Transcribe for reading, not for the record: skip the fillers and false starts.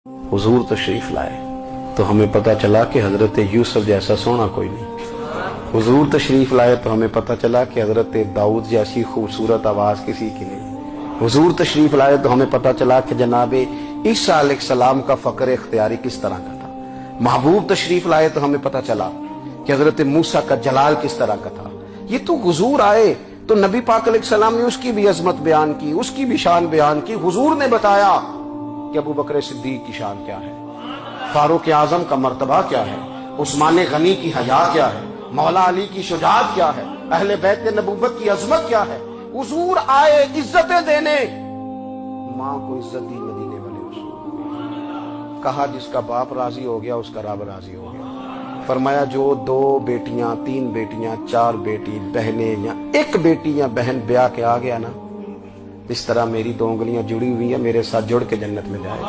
हुजूर तशरीफ लाए तो हमें पता चला कि हजरत यूसुफ जैसा सोना कोई नहीं। हुजूर तशरीफ लाए तो हमें पता चला कि हजरत दाऊद जैसी खूबसूरत आवाज किसी की नहीं। हुजूर तशरीफ लाए तो हमें पता चला कि जनाब ईसा अलैहिस्सलाम का फक्र इख्तियारी किस तरह का था। महबूब तशरीफ लाए तो हमें पता चला कि हजरत मूसा का जलाल किस तरह का था। ये तो हुजूर आए तो नबी पाक अलैहिस्सलाम ने उसकी भी अजमत बयान की, उसकी भी शान बयान की। हुजूर ने बताया कि अबू बकर सिद्दीक की शान क्या है, फारूक आजम का मर्तबा क्या है, उस्मान गनी की हया क्या है, मौला अली की शुजाअत क्या है, अहले बैत नबूवत की अजमत क्या है। हुजूर आए इज्जतें देने, माँ को इज्जत दी मदीने वाले हुजूर। कहा जिसका बाप राजी हो गया उसका रब राजी हो गया। फरमाया जो 2 बेटियां 3 बेटियां 4 बेटी बहनें या एक बेटी या बहन ब्याह के आ गया ना, इस तरह मेरी 2 उंगलियां जुड़ी हुई हैं, मेरे साथ जुड़ के जन्नत में जाएगा।